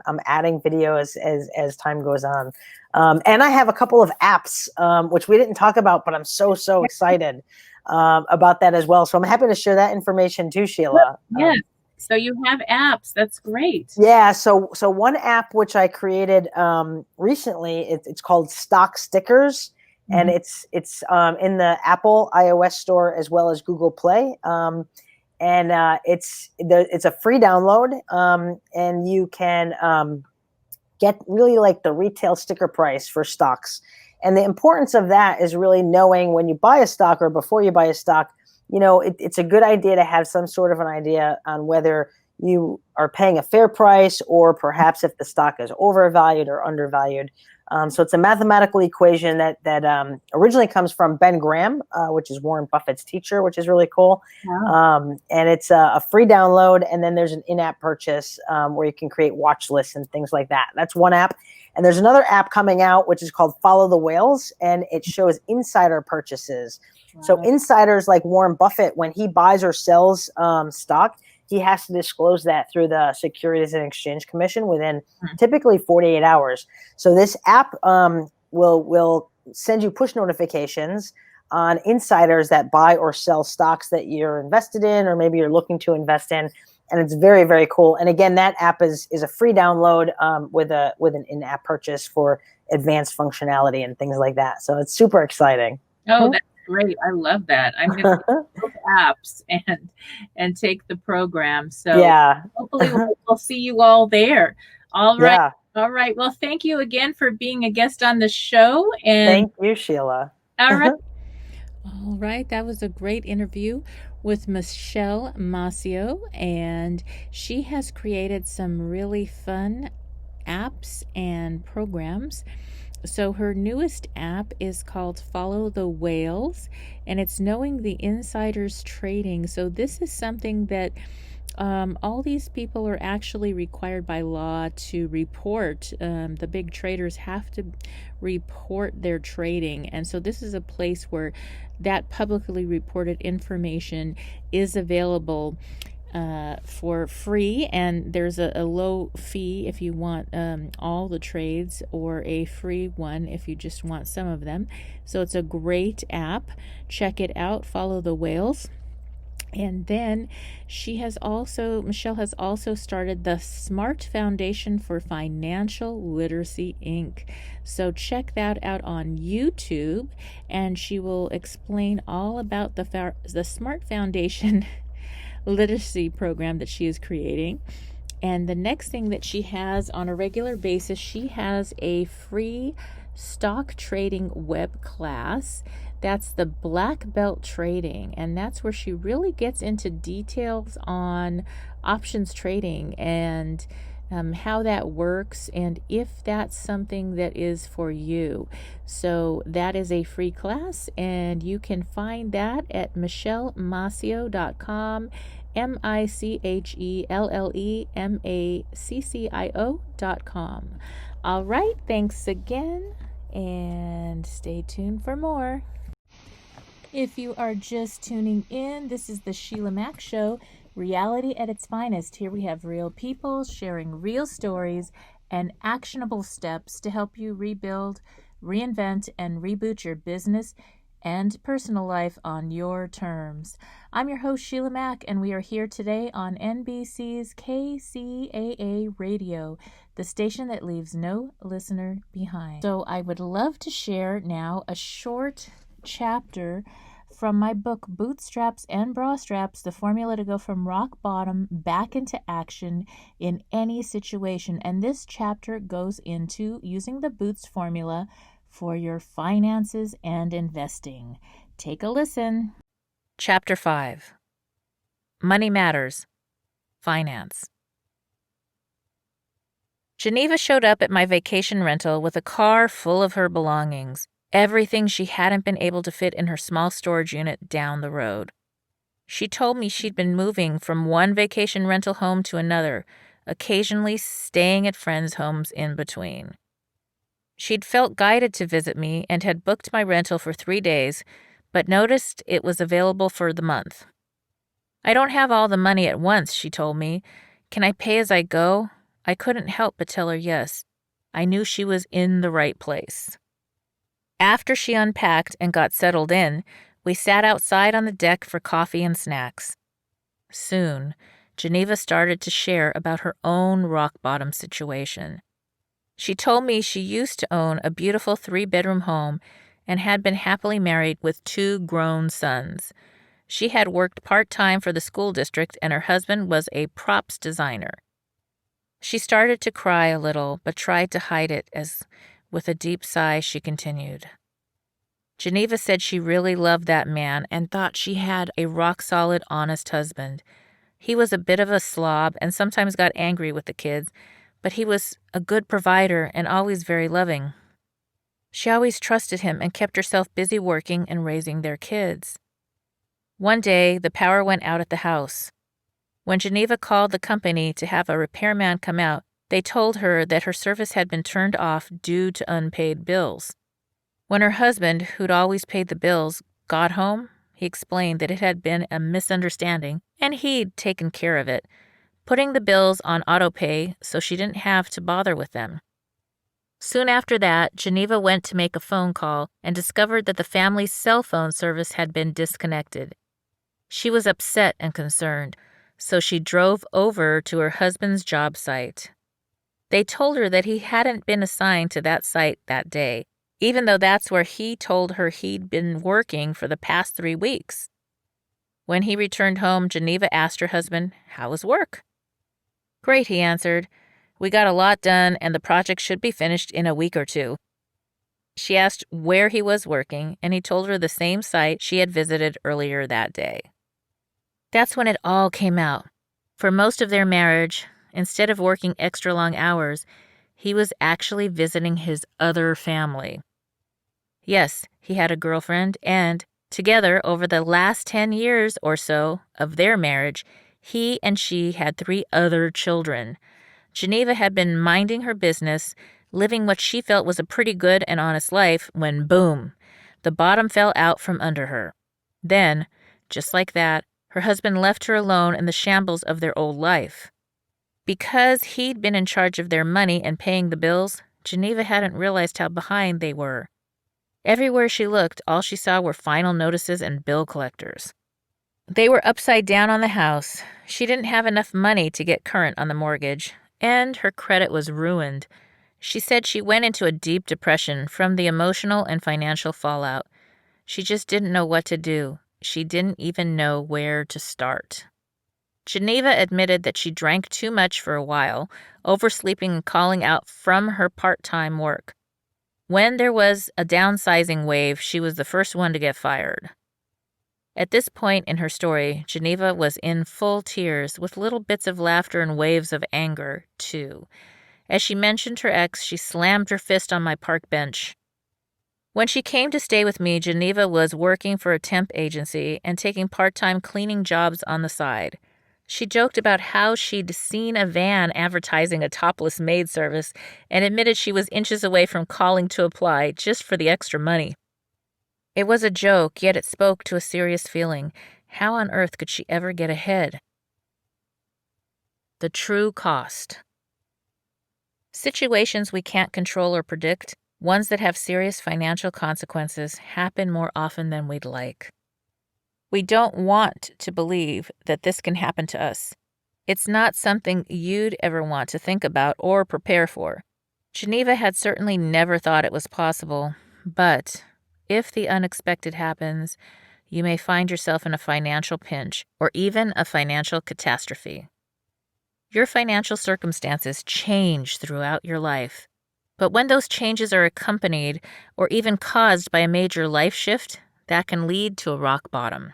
D: I'm adding videos as time goes on. And I have a couple of apps which we didn't talk about, but I'm so excited about that as well. So I'm happy to share that information too, Sheila.
C: Yeah. So you have apps. That's great.
D: Yeah. So one app which I created recently, it's called Stock Stickers, and it's in the Apple iOS store as well as Google Play. And it's a free download, and you can get really like the retail sticker price for stocks. And the importance of that is really knowing when you buy a stock or before you buy a stock, it's a good idea to have some sort of an idea on whether you are paying a fair price or perhaps if the stock is overvalued or undervalued. So it's a mathematical equation that originally comes from Ben Graham, which is Warren Buffett's teacher, which is really cool.
C: Wow.
D: And it's a free download. And then there's an in-app purchase where you can create watch lists and things like that. That's one app. And there's another app coming out, which is called Follow the Whales, and it shows insider purchases. Wow. So insiders like Warren Buffett, when he buys or sells stock, he has to disclose that through the Securities and Exchange Commission within typically 48 hours. So this app will send you push notifications on insiders that buy or sell stocks that you're invested in, or maybe you're looking to invest in. And it's very, very cool. And again, that app is a free download with an in-app purchase for advanced functionality and things like that. So it's super exciting.
C: Oh, that's great. I love that. I'm going to look apps and take the program. So
D: yeah,
C: hopefully we'll see you all there. All right.
D: Yeah.
C: All right. Well, thank you again for being a guest on the show. And
D: thank you, Sheila.
C: All right.
E: All right, that was a great interview. with Michelle Maccio, and she has created some really fun apps and programs. So her newest app is called Follow the Whales, and it's knowing the insiders trading. So this is something that all these people are actually required by law to report. The big traders have to report their trading. And so this is a place where that publicly reported information is available for free, and there's a low fee if you want all the trades, or a free one if you just want some of them. So it's a great app. Check it out. Follow the Whales. And then Michelle has also started the Smart Foundation for Financial Literacy, Inc. So check that out on YouTube, and she will explain all about the Smart Foundation literacy program that she is creating. And the next thing that she has on a regular basis, she has a free stock trading webclass. That's the black belt trading, and that's where she really gets into details on options trading and how that works, and if that's something that is for you. So that is a free class, and you can find that at michellemaccio.com, MICHELLEMACCIO.com. All right, thanks again, and stay tuned for more. If you are just tuning in, this is the Sheila Mac Show, reality at its finest. Here we have real people sharing real stories and actionable steps to help you rebuild, reinvent, and reboot your business and personal life on your terms. I'm your host, Sheila Mac, and we are here today on NBC's KCAA Radio, the station that leaves no listener behind. So I would love to share now a short chapter from my book, Bootstraps and Bra Straps, the formula to go from rock bottom back into action in any situation. And this chapter goes into using the Boots formula for your finances and investing. Take a listen. Chapter 5. Money Matters. Finance. Geneva showed up at my vacation rental with a car full of her belongings. Everything she hadn't been able to fit in her small storage unit down the road. She told me she'd been moving from one vacation rental home to another, occasionally staying at friends' homes in between. She'd felt guided to visit me and had booked my rental for 3 days, but noticed it was available for the month. I don't have all the money at once, she told me. Can I pay as I go? I couldn't help but tell her yes. I knew she was in the right place. After she unpacked and got settled in, we sat outside on the deck for coffee and snacks. Soon, Geneva started to share about her own rock-bottom situation. She told me she used to own a beautiful 3-bedroom home and had been happily married with 2 grown sons. She had worked part-time for the school district, and her husband was a props designer. She started to cry a little, but tried to hide it as, with a deep sigh, she continued. Geneva said she really loved that man and thought she had a rock-solid, honest husband. He was a bit of a slob and sometimes got angry with the kids, but he was a good provider and always very loving. She always trusted him and kept herself busy working and raising their kids. One day, the power went out at the house. When Geneva called the company to have a repairman come out, they told her that her service had been turned off due to unpaid bills. When her husband, who'd always paid the bills, got home, he explained that it had been a misunderstanding and he'd taken care of it, putting the bills on autopay so she didn't have to bother with them. Soon after that, Geneva went to make a phone call and discovered that the family's cell phone service had been disconnected. She was upset and concerned, so she drove over to her husband's job site. They told her that he hadn't been assigned to that site that day, even though that's where he told her he'd been working for the past 3 weeks. When he returned home, Geneva asked her husband, "How was work?" "Great," he answered. "We got a lot done, and the project should be finished in a week or 2. She asked where he was working, and he told her the same site she had visited earlier that day. That's when it all came out. For most of their marriage, instead of working extra long hours, he was actually visiting his other family. Yes, he had a girlfriend, and together over the last 10 years or so of their marriage, he and she had 3 other children. Geneva had been minding her business, living what she felt was a pretty good and honest life, when boom, the bottom fell out from under her. Then, just like that, her husband left her alone in the shambles of their old life. Because he'd been in charge of their money and paying the bills, Geneva hadn't realized how behind they were. Everywhere she looked, all she saw were final notices and bill collectors. They were upside down on the house. She didn't have enough money to get current on the mortgage, and her credit was ruined. She said she went into a deep depression from the emotional and financial fallout. She just didn't know what to do. She didn't even know where to start. Geneva admitted that she drank too much for a while, oversleeping and calling out from her part-time work. When there was a downsizing wave, she was the first one to get fired. At this point in her story, Geneva was in full tears, with little bits of laughter and waves of anger, too. As she mentioned her ex, she slammed her fist on my park bench. When she came to stay with me, Geneva was working for a temp agency and taking part-time cleaning jobs on the side. She joked about how she'd seen a van advertising a topless maid service and admitted she was inches away from calling to apply just for the extra money. It was a joke, yet it spoke to a serious feeling. How on earth could she ever get ahead? The true cost. Situations we can't control or predict, ones that have serious financial consequences, happen more often than we'd like. We don't want to believe that this can happen to us. It's not something you'd ever want to think about or prepare for. Geneva had certainly never thought it was possible, but if the unexpected happens, you may find yourself in a financial pinch or even a financial catastrophe. Your financial circumstances change throughout your life, but when those changes are accompanied or even caused by a major life shift, that can lead to a rock bottom.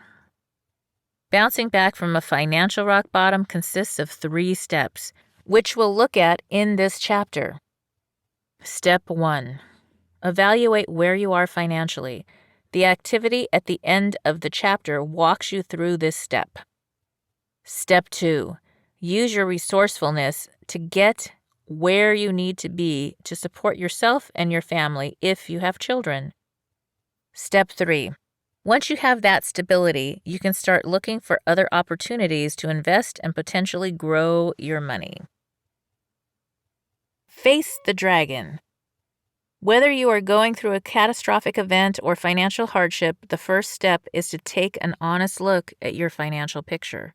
E: Bouncing back from a financial rock bottom consists of 3 steps, which we'll look at in this chapter. Step 1. Evaluate where you are financially. The activity at the end of the chapter walks you through this step. Step 2. Use your resourcefulness to get where you need to be to support yourself and your family if you have children. Step 3. Once you have that stability, you can start looking for other opportunities to invest and potentially grow your money. Face the dragon. Whether you are going through a catastrophic event or financial hardship, the first step is to take an honest look at your financial picture.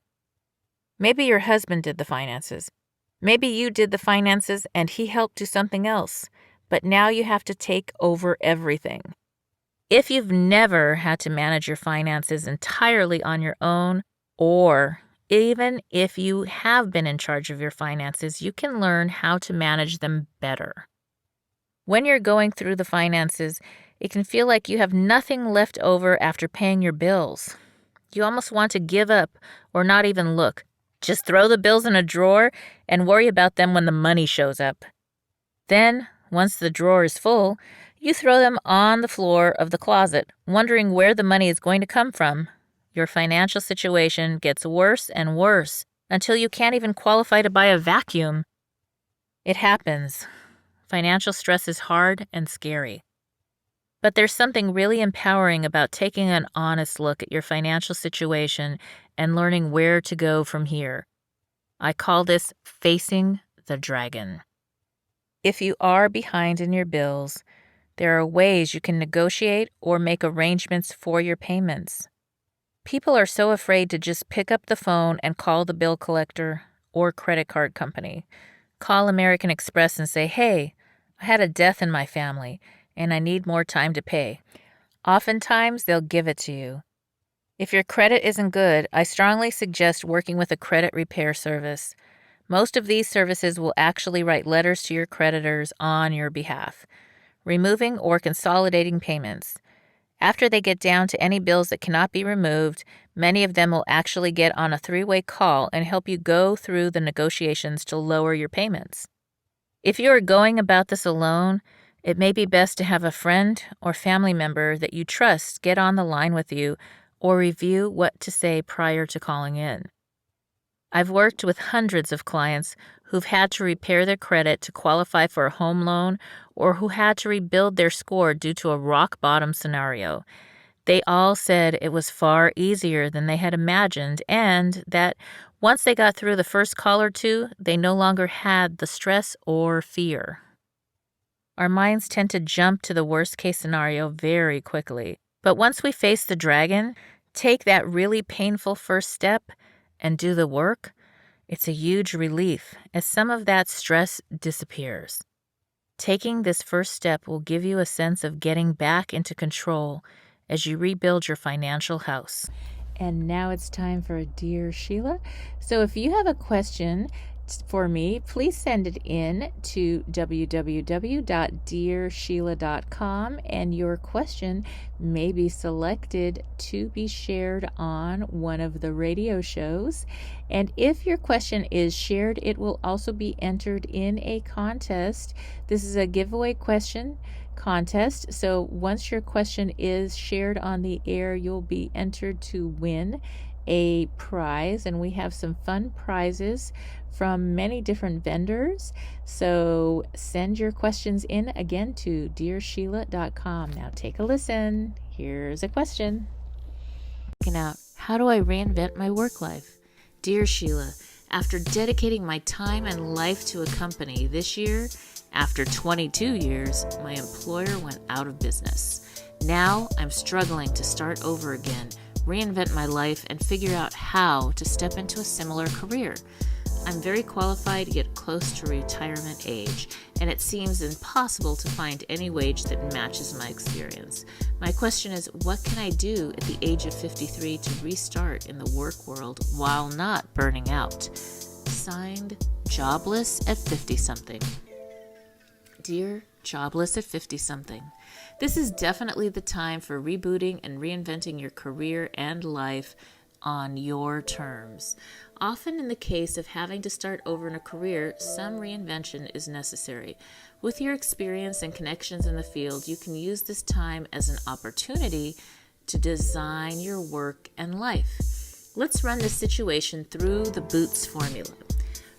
E: Maybe your husband did the finances. Maybe you did the finances and he helped do something else, but now you have to take over everything. If you've never had to manage your finances entirely on your own, or even if you have been in charge of your finances, you can learn how to manage them better. When you're going through the finances, it can feel like you have nothing left over after paying your bills. You almost want to give up or not even look. Just throw the bills in a drawer and worry about them when the money shows up. Then, once the drawer is full, you throw them on the floor of the closet, wondering where the money is going to come from. Your financial situation gets worse and worse until you can't even qualify to buy a vacuum. It happens. Financial stress is hard and scary. But there's something really empowering about taking an honest look at your financial situation and learning where to go from here. I call this facing the dragon. If you are behind in your bills, there are ways you can negotiate or make arrangements for your payments. People are so afraid to just pick up the phone and call the bill collector or credit card company. Call American Express and say, "Hey, I had a death in my family and I need more time to pay." Oftentimes, they'll give it to you. If your credit isn't good, I strongly suggest working with a credit repair service. Most of these services will actually write letters to your creditors on your behalf, removing or consolidating payments. After they get down to any bills that cannot be removed, many of them will actually get on a 3-way call and help you go through the negotiations to lower your payments. If you are going about this alone, it may be best to have a friend or family member that you trust get on the line with you or review what to say prior to calling in. I've worked with hundreds of clients who've had to repair their credit to qualify for a home loan or who had to rebuild their score due to a rock-bottom scenario. They all said it was far easier than they had imagined and that once they got through the first call or two, they no longer had the stress or fear. Our minds tend to jump to the worst-case scenario very quickly, but once we face the dragon, take that really painful first step, and do the work, it's a huge relief as some of that stress disappears. Taking this first step will give you a sense of getting back into control as you rebuild your financial house. And now it's time for Dear Sheila. So if you have a question for me, please send it in to www.dearsheila.com, and your question may be selected to be shared on one of the radio shows. And if your question is shared, it will also be entered in a contest. This is a giveaway question contest. So once your question is shared on the air, you'll be entered to win a prize, and we have some fun prizes from many different vendors. So send your questions in again to dearsheila.com. Now take a listen. Here's a question. Out, how do I reinvent my work life? Dear Sheila, after dedicating my time and life to a company this year, after 22 years, my employer went out of business. Now I'm struggling to start over again, reinvent my life, and figure out how to step into a similar career. I'm very qualified yet close to retirement age, and it seems impossible to find any wage that matches my experience. My question is, what can I do at the age of 53 to restart in the work world while not burning out? Signed, Jobless at 50-something. Dear Jobless at 50-something, this is definitely the time for rebooting and reinventing your career and life on your terms. Often in the case of having to start over in a career, some reinvention is necessary. With your experience and connections in the field, you can use this time as an opportunity to design your work and life. Let's run this situation through the BOOTS formula.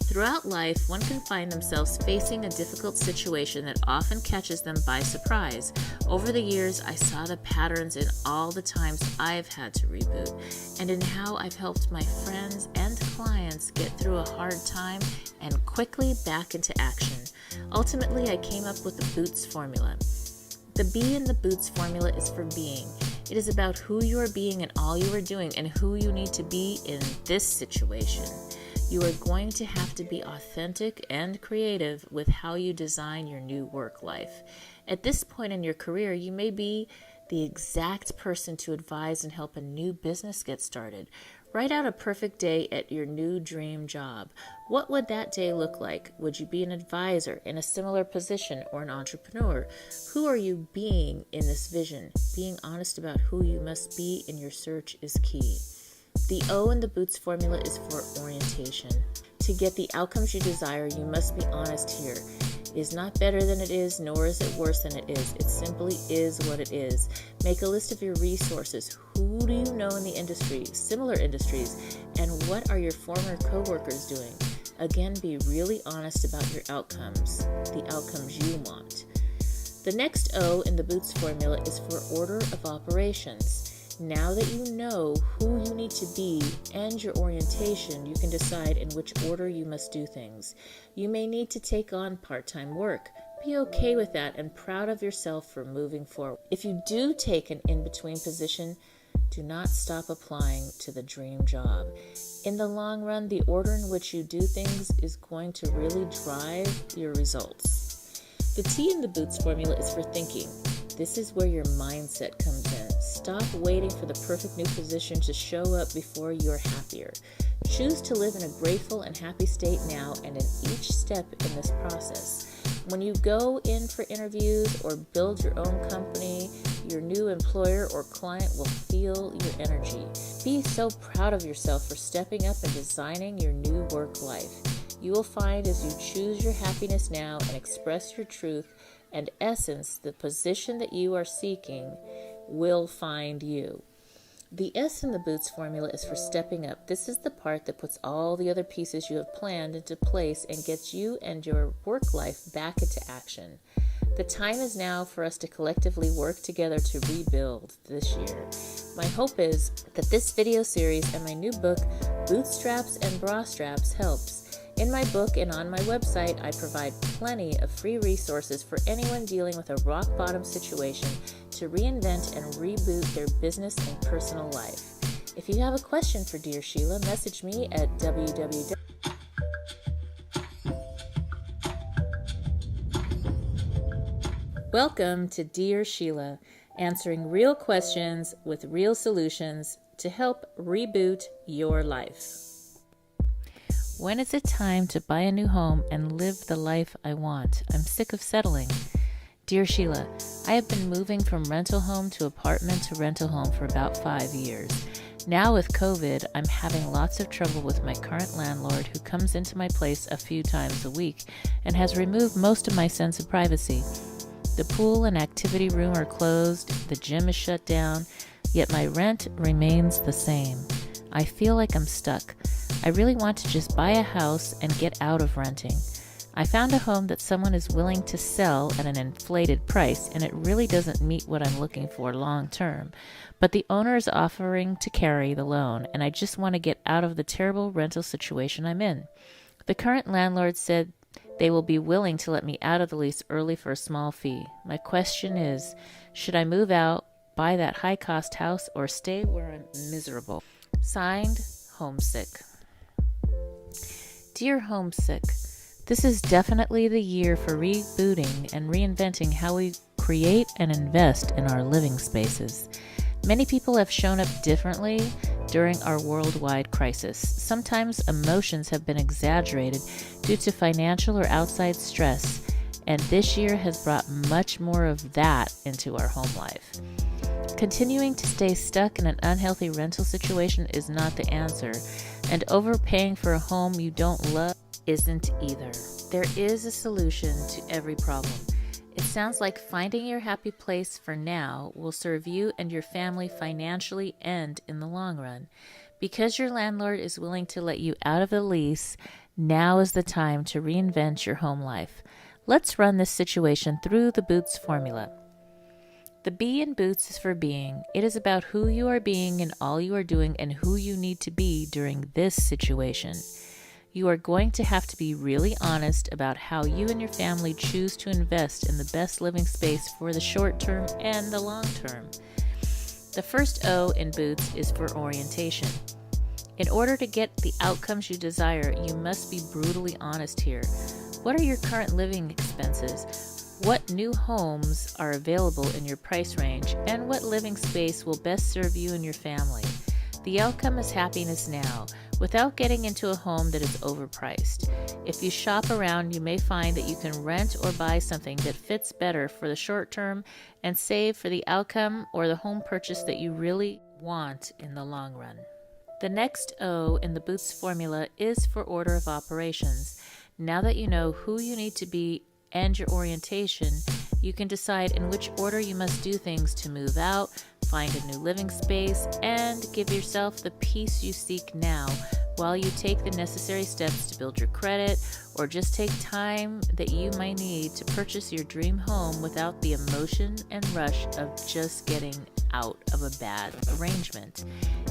E: Throughout life, one can find themselves facing a difficult situation that often catches them by surprise. Over the years, I saw the patterns in all the times I've had to reboot, and in how I've helped my friends and clients get through a hard time and quickly back into action. Ultimately, I came up with the BOOTS formula. The B in the BOOTS formula is for being. It is about who you are being and all you are doing and who you need to be in this situation. You are going to have to be authentic and creative with how you design your new work life. At this point in your career, you may be the exact person to advise and help a new business get started. Write out a perfect day at your new dream job. What would that day look like? Would you be an advisor in a similar position or an entrepreneur? Who are you being in this vision? Being honest about who you must be in your search is key. The O in the BOOTS formula is for orientation. To get the outcomes you desire, you must be honest here. It is not better than it is, nor is it worse than it is. It simply is what it is. Make a list of your resources. Who do you know in the industry, similar industries, and what are your former coworkers doing? Again, be really honest about your outcomes, the outcomes you want. The next O in the BOOTS formula is for order of operations. Now that you know who you need to be and your orientation, you can decide in which order you must do things. You may need to take on part-time work. Be okay with that and proud of yourself for moving forward. If you do take an in-between position, do not stop applying to the dream job. In the long run, the order in which you do things is going to really drive your results. The T in the BOOTS formula is for thinking. This is where your mindset comes in. Stop waiting for the perfect new position to show up before you're happier. Choose to live in a grateful and happy state now and in each step in this process. When you go in for interviews or build your own company, Your new employer or client will feel your energy. Be so proud of yourself for stepping up and designing your new work life. You will find as you choose your happiness now and express your truth and essence, the position that you are seeking will find you. The S in the Boots formula is for stepping up. This is the part that puts all the other pieces you have planned into place and gets you and your work life back into action. The time is now for us to collectively work together to rebuild this year. My hope is that this video series and my new book, Bootstraps and Bra Straps, helps. In my book and on my website, I provide plenty of free resources for anyone dealing with a rock-bottom situation to reinvent and reboot their business and personal life. If you have a question for Dear Sheila, message me at www. Welcome to Dear Sheila, answering real questions with real solutions to help reboot your life. When is it time to buy a new home and live the life I want? I'm sick of settling. Dear Sheila, I have been moving from rental home to apartment to rental home for about 5 years. Now with COVID, I'm having lots of trouble with my current landlord who comes into my place a few times a week and has removed most of my sense of privacy. The pool and activity room are closed, the gym is shut down, yet my rent remains the same. I feel like I'm stuck. I really want to just buy a house and get out of renting. I found a home that someone is willing to sell at an inflated price, and it really doesn't meet what I'm looking for long term. But the owner is offering to carry the loan, and I just want to get out of the terrible rental situation I'm in. The current landlord said they will be willing to let me out of the lease early for a small fee. My question is, should I move out, buy that high-cost house, or stay where I'm miserable? Signed, Homesick. Dear Homesick, this is definitely the year for rebooting and reinventing how we create and invest in our living spaces. Many people have shown up differently during our worldwide crisis. Sometimes emotions have been exaggerated due to financial or outside stress, and this year has brought much more of that into our home life. Continuing to stay stuck in an unhealthy rental situation is not the answer, and overpaying for a home you don't love isn't either. There is a solution to every problem. It sounds like finding your happy place for now will serve you and your family financially and in the long run. Because your landlord is willing to let you out of the lease, now is the time to reinvent your home life. Let's run this situation through the Boots formula. The B in Boots is for being. It is about who you are being and all you are doing and who you need to be during this situation. You are going to have to be really honest about how you and your family choose to invest in the best living space for the short term and the long term. The first O in Boots is for orientation. In order to get the outcomes you desire, you must be brutally honest here. What are your current living expenses? What new homes are available in your price range, and what living space will best serve you and your family? The outcome is happiness now, without getting into a home that is overpriced. If you shop around, you may find that you can rent or buy something that fits better for the short term and save for the outcome or the home purchase that you really want in the long run. The next O in the Boots formula is for order of operations. Now that you know who you need to be and your orientation, you can decide in which order you must do things to move out, find a new living space, and give yourself the peace you seek now while you take the necessary steps to build your credit or just take time that you might need to purchase your dream home without the emotion and rush of just getting out of a bad arrangement.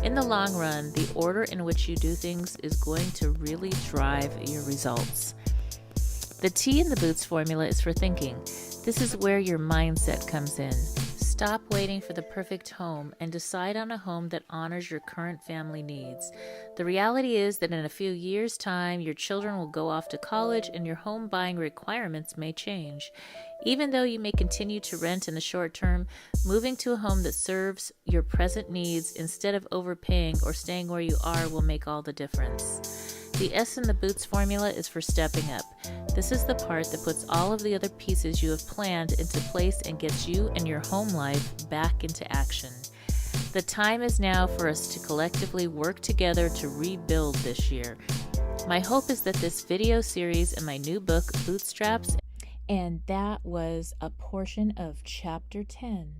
E: In the long run, the order in which you do things is going to really drive your results. The T in the Boots formula is for thinking. This is where your mindset comes in. Stop waiting for the perfect home and decide on a home that honors your current family needs. The reality is that in a few years' time, your children will go off to college and your home buying requirements may change. Even though you may continue to rent in the short term, moving to a home that serves your present needs instead of overpaying or staying where you are will make all the difference. The S in the Boots formula is for stepping up. This is the part that puts all of the other pieces you have planned into place and gets you and your home life back into action. The time is now for us to collectively work together to rebuild this year. My hope is that this video series and my new book, Bootstraps, and that was a portion of Chapter 10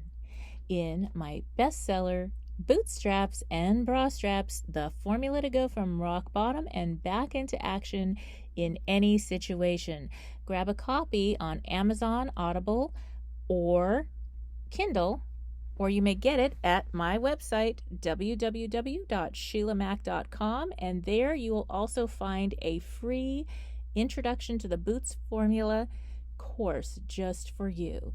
E: in my bestseller, Bootstraps and Bra Straps, the formula to go from rock bottom and back into action in any situation. Grab a copy on Amazon, Audible, or Kindle, or you may get it at my website, www.sheilamac.com, and there you will also find a free Introduction to the Boots Formula course just for you.